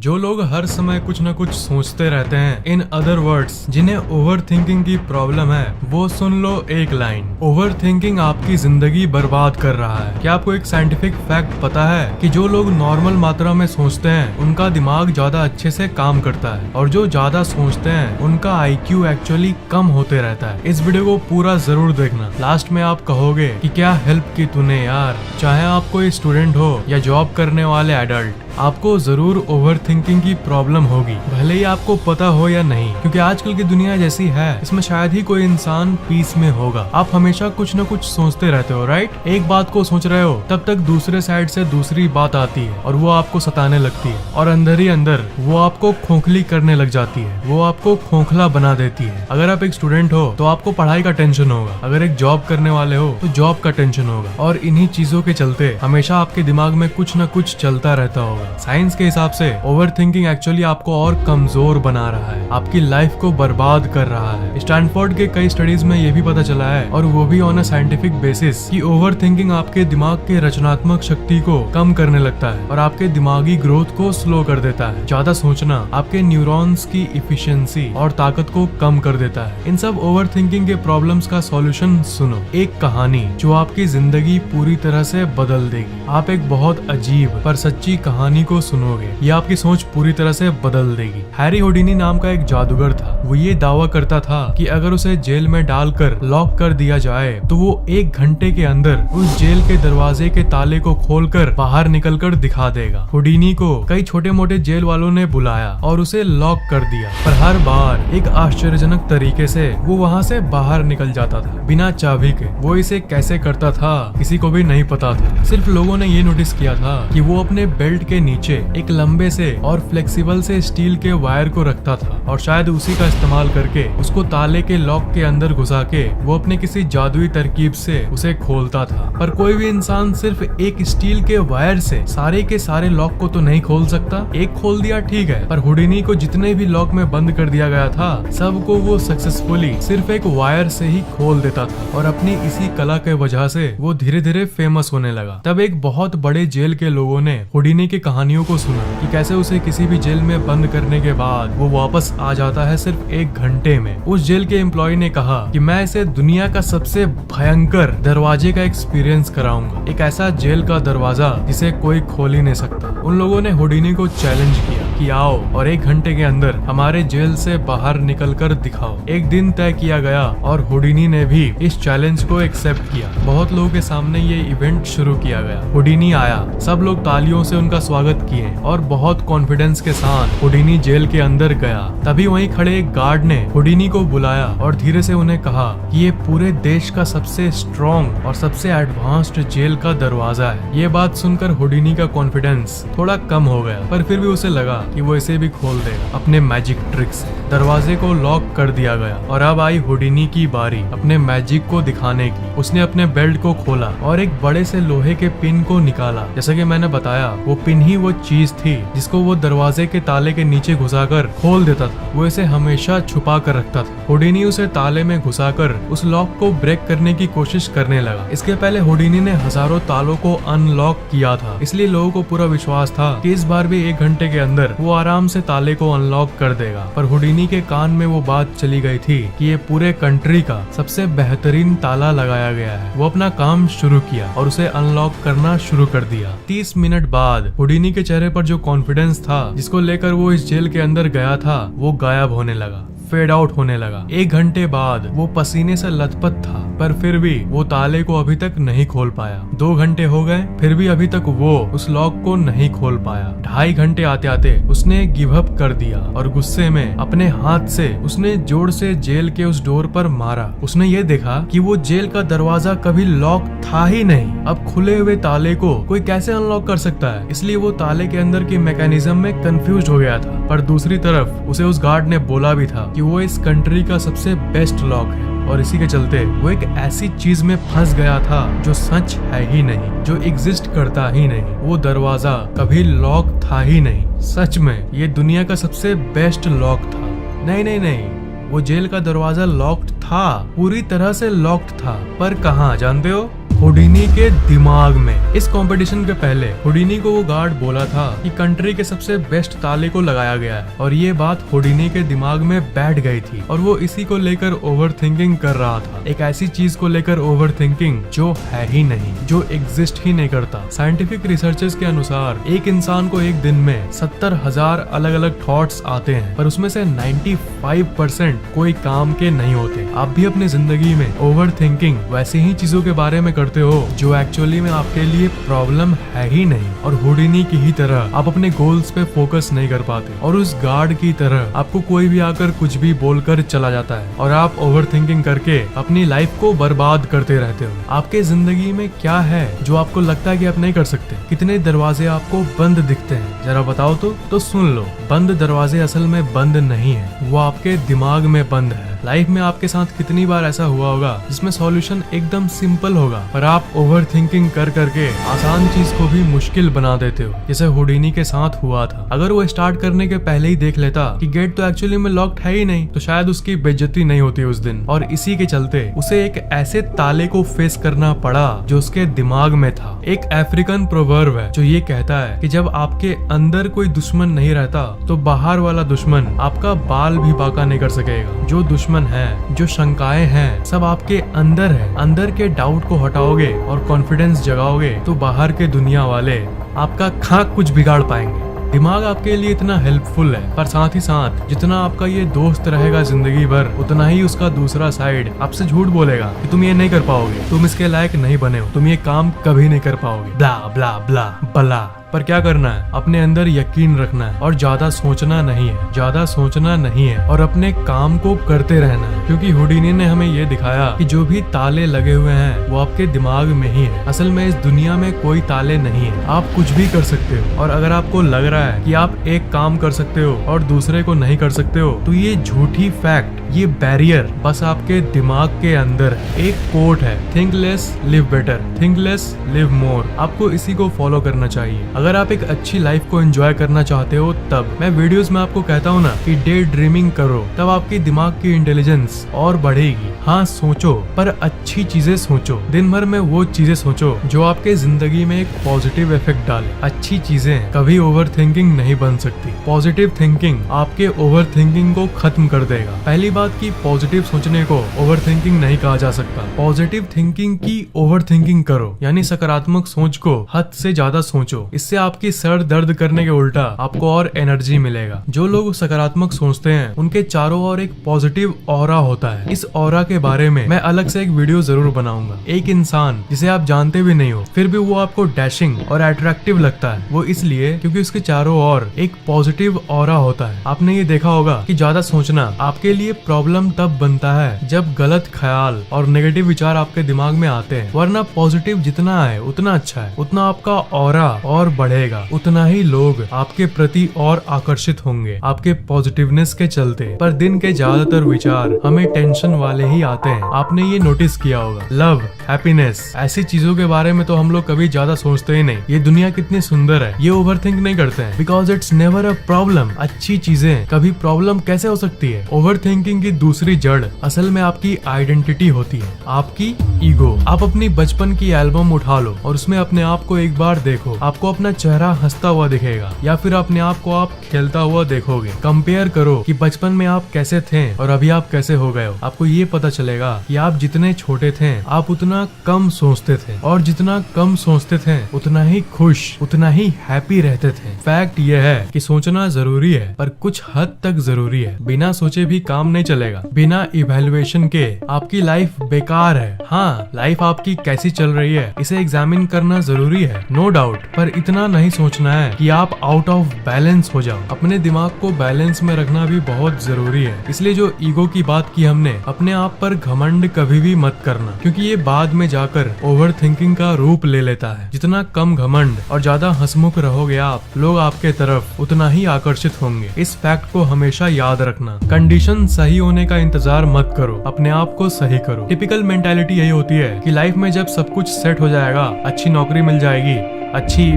जो लोग हर समय कुछ न कुछ सोचते रहते हैं, इन अदर वर्ड्स जिन्हें ओवर थिंकिंग की प्रॉब्लम है, वो सुन लो एक लाइन। ओवर थिंकिंग आपकी जिंदगी बर्बाद कर रहा है। क्या आपको एक साइंटिफिक फैक्ट पता है कि जो लोग नॉर्मल मात्रा में सोचते हैं उनका दिमाग ज्यादा अच्छे से काम करता है, और जो ज्यादा सोचते हैं उनका IQ एक्चुअली कम होते रहता है। इस वीडियो को पूरा जरूर देखना। लास्ट में आप कहोगे कि क्या हेल्प की तूने यार। चाहे आप कोई स्टूडेंट हो या जॉब करने वाले एडल्ट, आपको जरूर ओवर थिंकिंग की प्रॉब्लम होगी, भले ही आपको पता हो या नहीं। क्योंकि आजकल की दुनिया जैसी है, इसमें शायद ही कोई इंसान पीस में होगा। आप हमेशा कुछ न कुछ सोचते रहते हो, राइट। एक बात को सोच रहे हो, तब तक दूसरे साइड से दूसरी बात आती है और वो आपको सताने लगती है, और अंदर ही अंदर वो आपको खोखली करने लग जाती है, वो आपको खोखला बना देती है। अगर आप एक स्टूडेंट हो तो आपको पढ़ाई का टेंशन होगा, अगर एक जॉब करने वाले हो तो जॉब का टेंशन होगा, और इन्हीं चीजों के चलते हमेशा आपके दिमाग में कुछ न कुछ चलता रहता होगा। साइंस के हिसाब से ओवर थिंकिंग एक्चुअली आपको और कमजोर बना रहा है, आपकी लाइफ को बर्बाद कर रहा है। स्टैनफोर्ड के कई स्टडीज में ये भी पता चला है, और वो भी ऑन अ साइंटिफिक बेसिस, कि ओवर थिंकिंग आपके दिमाग के रचनात्मक शक्ति को कम करने लगता है और आपके दिमागी ग्रोथ को स्लो कर देता है। ज्यादा सोचना आपके न्यूरॉन्स की इफिशिएंसी और ताकत को कम कर देता है। इन सब ओवर थिंकिंग के प्रॉब्लम्स का सॉल्यूशन सुनो, एक कहानी जो आपकी जिंदगी पूरी तरह से बदल देगी। आप एक बहुत अजीब पर सच्ची कहानी को सुनोगे, ये आपकी सोच पूरी तरह से बदल देगी। हैरी हुडिनी नाम का एक जादूगर था। वो ये दावा करता था कि अगर उसे जेल में डालकर लॉक कर दिया जाए तो वो 1 घंटे के अंदर उस जेल के दरवाजे के ताले को खोलकर बाहर निकलकर दिखा देगा। हुडिनी को कई छोटे मोटे जेल वालों ने बुलाया और उसे लॉक कर दिया, पर हर बार एक आश्चर्यजनक तरीके से वो वहाँ से बाहर निकल जाता था, बिना चाबी के। वो इसे कैसे करता था किसी को भी नहीं पता था। सिर्फ लोगों ने ये नोटिस किया था कि वो अपने बेल्ट के नीचे एक लंबे से और फ्लेक्सिबल से स्टील के वायर को रखता था, और शायद उसी का इस्तेमाल करके उसको ताले के लॉक के अंदर घुसा के वो अपने किसी जादुई तरकीब से उसे खोलता था। पर कोई भी इंसान सिर्फ एक स्टील के वायर से सारे के सारे लॉक को तो नहीं खोल सकता। एक खोल दिया ठीक है, पर हुडिनी को जितने भी लॉक में बंद कर दिया गया था, सबको वो सक्सेसफुली सिर्फ एक वायर से ही खोल देता था, और अपनी इसी कला के वजह से वो धीरे धीरे फेमस होने लगा। तब एक बहुत बड़े जेल के लोगों ने हुडिनी की कहानियों को सुना कि कैसे उसे किसी भी जेल में बंद करने के बाद वो वापस आ जाता है सिर्फ 1 घंटे में। उस जेल के एम्प्लॉय ने कहा कि मैं इसे दुनिया का सबसे भयंकर दरवाजे का एक्सपीरियंस कराऊंगा, एक ऐसा जेल का दरवाजा जिसे कोई खोल ही नहीं सकता। उन लोगों ने हुडिनी को चैलेंज किया कि आओ और 1 घंटे के अंदर हमारे जेल से बाहर निकल कर दिखाओ। एक दिन तय किया गया और हुडिनी ने भी इस चैलेंज को एक्सेप्ट किया। बहुत लोगों के सामने ये इवेंट शुरू किया गया। हुडिनी आया, सब लोग तालियों से उनका स्वागत किए और बहुत कॉन्फिडेंस के साथ हुडिनी जेल के अंदर गया। तभी वहीं खड़े एक गार्ड ने हुडिनी को बुलाया और धीरे से उन्हें कहा कि ये पूरे देश का सबसे स्ट्रॉन्ग और सबसे एडवांस्ड जेल का दरवाजा है। ये बात सुनकर हुडिनी का कॉन्फिडेंस थोड़ा कम हो गया, पर फिर भी उसे लगा कि वो इसे भी खोल देगा अपने मैजिक ट्रिक से। दरवाजे को लॉक कर दिया गया और अब आई हुडिनी की बारी अपने मैजिक को दिखाने की। उसने अपने बेल्ट को खोला और एक बड़े से लोहे के पिन को निकाला। जैसा कि मैंने बताया, वो पिन ही वो चीज थी जिसको वो दरवाजे के ताले के नीचे घुसाकर खोल देता था। वो इसे हमेशा छुपा कर रखता था। हुडिनी उसे ताले में घुसाकर उस लॉक को ब्रेक करने की कोशिश करने लगा। इसके पहले हुडिनी ने हजारों तालों को अनलॉक किया था, इसलिए लोगों को पूरा विश्वास था कि इस बार भी 1 घंटे के अंदर वो आराम से ताले को अनलॉक कर देगा। पर हुडिनी के कान में वो बात चली गई थी कि ये पूरे कंट्री का सबसे बेहतरीन ताला लगाया गया है। वो अपना काम शुरू किया और उसे अनलॉक करना शुरू कर दिया। 30 मिनट बाद हुडिनी के चेहरे पर जो कॉन्फिडेंस था जिसको लेकर वो इस जेल के अंदर गया था, वो गायब होने लगा, फेड आउट होने लगा। 1 घंटे बाद वो पसीने से लथपथ था, पर फिर भी वो ताले को अभी तक नहीं खोल पाया। 2 घंटे हो गए, फिर भी अभी तक वो उस लॉक को नहीं खोल पाया। 2.5 घंटे आते आते उसने गिव अप कर दिया और गुस्से में अपने हाथ से उसने जोर से जेल के उस डोर पर मारा। उसने ये देखा कि वो जेल का दरवाजा कभी लॉक था ही नहीं। अब खुले हुए ताले को कोई कैसे अनलॉक कर सकता है, इसलिए वो ताले के अंदर के मैकेनिज्म में कंफ्यूज हो गया था। पर दूसरी तरफ उसे उस गार्ड ने बोला भी था कि वो इस कंट्री का सबसे बेस्ट लॉक है, और इसी के चलते वो एक ऐसी चीज में फंस गया था जो सच है ही नहीं, जो एग्जिस्ट करता ही नहीं। वो दरवाजा कभी लॉक था ही नहीं। सच में ये दुनिया का सबसे बेस्ट लॉक था। नहीं नहीं नहीं, वो जेल का दरवाजा लॉक्ड था, पूरी तरह से लॉक्ड था। पर कहाँ जानते हो? हुडिनी के दिमाग में। इस कंपटीशन के पहले हुडिनी को वो गार्ड बोला था कि कंट्री के सबसे बेस्ट ताले को लगाया गया है, और ये बात हुडिनी के दिमाग में बैठ गई थी और वो इसी को लेकर ओवर थिंकिंग कर रहा था। एक ऐसी चीज को लेकर ओवर थिंकिंग जो है ही नहीं, जो एग्जिस्ट ही नहीं करता। साइंटिफिक रिसर्चेस के अनुसार एक इंसान को एक दिन में 70,000 अलग अलग थॉट्स आते हैं, पर उसमें से 95% कोई काम के नहीं होते। आप भी अपनी जिंदगी में ओवर थिंकिंग वैसे ही चीजों के बारे में करते हो जो एक्चुअली में आपके लिए प्रॉब्लम है ही नहीं, और हुडिनी की ही तरह आप अपने गोल्स पे फोकस नहीं कर पाते, और उस गार्ड की तरह आपको कोई भी आकर कुछ भी बोलकर चला जाता है और आप ओवर थिंकिंग करके अपनी लाइफ को बर्बाद करते रहते हो। आपके जिंदगी में क्या है जो आपको लगता है कि आप नहीं कर सकते? कितने दरवाजे आपको बंद दिखते हैं, जरा बताओ तो सुन लो। बंद दरवाजे असल में बंद नहीं है, वो आपके दिमाग में बंद है। लाइफ में आपके साथ कितनी बार ऐसा हुआ होगा जिसमें सॉल्यूशन एकदम सिंपल होगा, पर आप ओवर थिंकिंग कर करके आसान चीज को भी मुश्किल बना देते हो, जैसे हुडिनी के साथ हुआ था। अगर वो स्टार्ट करने के पहले ही देख लेता कि गेट तो एक्चुअली में लॉक्ड है ही नहीं, तो शायद उसकी बेइज्जती नहीं होती उस दिन, और इसी के चलते उसे एक ऐसे ताले को फेस करना पड़ा जो उसके दिमाग में था। एक अफ्रीकन प्रोवर्ब है जो ये कहता है कि जब आपके अंदर कोई दुश्मन नहीं रहता तो बाहर वाला दुश्मन आपका बाल भी बांका नहीं कर सकेगा। जो दुश्मन है, जो शंकाएं हैं, सब आपके अंदर है। अंदर के डाउट को हटाओगे और कॉन्फिडेंस जगाओगे तो बाहर के दुनिया वाले आपका खाक कुछ बिगाड़ पाएंगे। दिमाग आपके लिए इतना हेल्पफुल है, पर साथ ही साथ जितना आपका ये दोस्त रहेगा जिंदगी भर, उतना ही उसका दूसरा साइड आपसे झूठ बोलेगा कि तुम ये नहीं कर पाओगे, तुम इसके लायक नहीं बने हो, तुम ये काम कभी नहीं कर पाओगे, ब्ला ब्ला ब्ला बला। पर क्या करना है? अपने अंदर यकीन रखना है और ज्यादा सोचना नहीं है, ज्यादा सोचना नहीं है, और अपने काम को करते रहना है। क्योंकि हुडिनी ने हमें ये दिखाया कि जो भी ताले लगे हुए हैं वो आपके दिमाग में ही है। असल में इस दुनिया में कोई ताले नहीं है, आप कुछ भी कर सकते हो। और अगर आपको लग रहा है कि आप एक काम कर सकते हो और दूसरे को नहीं कर सकते हो, तो ये झूठी फैक्ट, ये बैरियर बस आपके दिमाग के अंदर है। एक कोट है, think less live better, think less live मोर। आपको इसी को फॉलो करना चाहिए। अगर आप एक अच्छी लाइफ को एंजॉय करना चाहते हो, तब मैं वीडियोस में आपको कहता हूँ ना कि डे ड्रीमिंग करो, तब आपकी दिमाग की इंटेलिजेंस और बढ़ेगी। हाँ सोचो, पर अच्छी चीजें सोचो। दिन भर में वो चीजें सोचो जो आपके जिंदगी में एक पॉजिटिव इफेक्ट डाले। अच्छी चीजें कभी ओवर थिंकिंग नहीं बन सकती। पॉजिटिव थिंकिंग आपके ओवर थिंकिंग को खत्म कर देगा। पहली बात की पॉजिटिव सोचने को ओवर थिंकिंग नहीं कहा जा सकता। पॉजिटिव थिंकिंग की ओवर थिंकिंग करो, यानी सकारात्मक सोच को हद से ज्यादा सोचो। इससे आपकी सर दर्द करने के उल्टा आपको और एनर्जी मिलेगा। जो लोग सकारात्मक सोचते हैं उनके चारों ओर एक पॉजिटिव ऑरा होता है। इस ऑरा के बारे में मैं अलग से एक वीडियो जरूर बनाऊंगा। एक इंसान जिसे आप जानते भी नहीं हो, फिर भी वो आपको डैशिंग और अट्रैक्टिव लगता है, वो इसलिए क्योंकि उसके चारों ओर एक पॉजिटिव ऑरा होता है। आपने ये देखा होगा कि ज्यादा सोचना आपके लिए प्रॉब्लम तब बनता है जब गलत ख्याल और नेगेटिव विचार आपके दिमाग में आते हैं, वरना पॉजिटिव जितना है उतना अच्छा है, उतना आपका ऑरा और बढ़ेगा, उतना ही लोग आपके प्रति और आकर्षित होंगे आपके पॉजिटिवनेस के चलते। पर दिन के ज्यादातर विचार हमें टेंशन वाले ही आते हैं। आपने ये नोटिस किया होगा, लव, हैप्पीनेस, ऐसी चीजों के बारे में तो हम लोग कभी ज्यादा सोचते ही नहीं। ये दुनिया कितनी सुंदर है, ये ओवरथिंक नहीं करते हैं, because it's never a problem. अच्छी चीजें कभी प्रॉब्लम कैसे हो सकती है? ओवर थिंकिंग की दूसरी जड़ असल में आपकी आइडेंटिटी होती है, आपकी ईगो। आप अपनी बचपन की एल्बम उठा लो और उसमें अपने आप को एक बार देखो, आपको अपना चेहरा हंसता हुआ दिखेगा, या फिर अपने आप को आप खेलता हुआ देखोगे। कंपेयर करो कि बचपन में आप कैसे थे और अभी आप कैसे हो गए हो। आपको ये पता चलेगा कि आप जितने छोटे थे आप उतना कम सोचते थे, और जितना कम सोचते थे उतना ही खुश, उतना ही हैप्पी रहते थे। फैक्ट ये है कि सोचना जरूरी है, पर कुछ हद तक जरूरी है। बिना सोचे भी काम नहीं चलेगा। बिना इवैल्यूएशन के आपकी लाइफ बेकार है। हाँ, लाइफ आपकी कैसी चल रही है इसे एग्जामिन करना जरूरी है, नो डाउट, पर इतना नहीं सोचना है कि आप आउट ऑफ बैलेंस हो जाओ। अपने दिमाग को बैलेंस में रखना भी बहुत जरूरी है। इसलिए जो ईगो की बात की हमने, अपने आप पर घमंड कभी भी मत करना, क्योंकि ये बाद में जाकर ओवर थिंकिंग का रूप ले लेता है। जितना कम घमंड और ज्यादा हंसमुख रहोगे आप, लोग आपके तरफ उतना ही आकर्षित होंगे। इस फैक्ट को हमेशा याद रखना। कंडीशन सही होने का इंतजार मत करो, अपने आप को सही करो। टिपिकल मेंटालिटी यही होती है कि लाइफ में जब सब कुछ सेट हो जाएगा, अच्छी नौकरी मिल जाएगी, अच्छी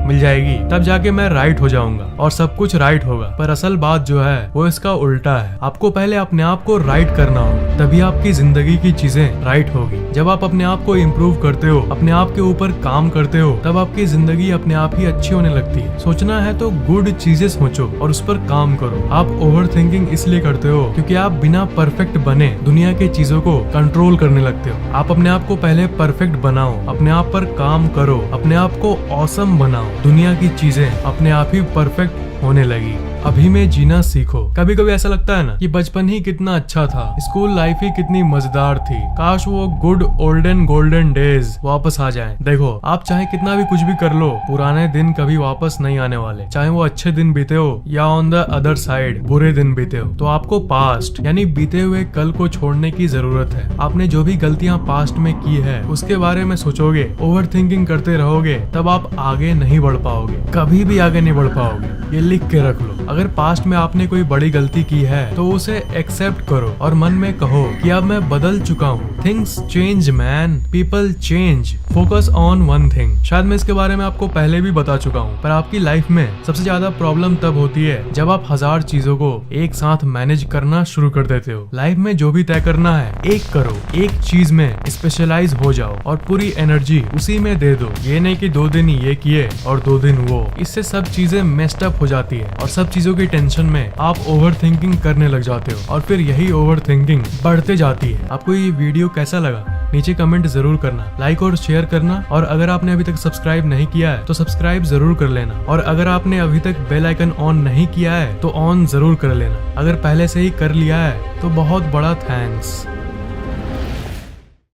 मिल जाएगी तब जाके मैं राइट हो जाऊंगा और सब कुछ राइट होगा। पर असल बात जो है वो इसका उल्टा है। आपको पहले अपने आप को राइट करना होगा, तभी आपकी जिंदगी की चीजें राइट होगी। जब आप अपने आप को इम्प्रूव करते हो, अपने आप के ऊपर काम करते हो, तब आपकी जिंदगी अपने आप ही अच्छी होने लगती है। सोचना है तो गुड चीजें सोचो और उस पर काम करो। आप ओवर थिंकिंग इसलिए करते हो क्योंकि आप बिना परफेक्ट बने दुनिया की चीजों को कंट्रोल करने लगते हो। आप अपने आप को पहले परफेक्ट बनाओ, अपने आप पर काम करो, अपने आप को ऑसम बनाओ, दुनिया की चीजें अपने आप ही परफेक्ट होने लगी। अभी में जीना सीखो। कभी कभी ऐसा लगता है ना कि बचपन ही कितना अच्छा था, स्कूल लाइफ ही कितनी मजेदार थी, काश वो गुड ओल्डन गोल्डन डेज वापस आ जाएं। देखो, आप चाहे कितना भी कुछ भी कर लो, पुराने दिन कभी वापस नहीं आने वाले। चाहे वो अच्छे दिन बीते हो या ऑन द अदर साइड बुरे दिन बीते हो, तो आपको पास्ट यानी बीते हुए कल को छोड़ने की जरूरत है। आपने जो भी गलतियां पास्ट में की है उसके बारे में सोचोगे, ओवर थिंकिंग करते रहोगे, तब आप आगे नहीं बढ़ पाओगे, कभी भी आगे नहीं बढ़ पाओगे। ये लिख के रख लो। अगर पास्ट में आपने कोई बड़ी गलती की है तो उसे एक्सेप्ट करो और मन में कहो कि अब मैं बदल चुका हूँ। Things change man, people change, focus on one thing. शायद मैं इसके बारे में आपको पहले भी बता चुका हूँ, पर आपकी लाइफ में सबसे ज्यादा प्रॉब्लम तब होती है जब आप 1000 चीजों को एक साथ मैनेज करना शुरू कर देते हो। लाइफ में जो भी तय करना है एक करो, एक चीज में स्पेशलाइज हो जाओ और पूरी एनर्जी उसी में दे दो। ये नहीं कि 2 दिन ये किए और 2 दिन वो। इससे सब चीजें मेस्ड अप हो जाती है और सब चीजों की टेंशन में आप ओवर थिंकिंग करने लग जाते हो और फिर यही ओवर थिंकिंग बढ़ते जाती है। आपको ये वीडियो कैसा लगा नीचे कमेंट जरूर करना, लाइक और शेयर करना, और अगर आपने अभी तक सब्सक्राइब नहीं किया है तो सब्सक्राइब जरूर कर लेना, और अगर आपने अभी तक बेल आइकन ऑन नहीं किया है तो ऑन जरूर कर लेना। अगर पहले से ही कर लिया है तो बहुत बड़ा थैंक्स।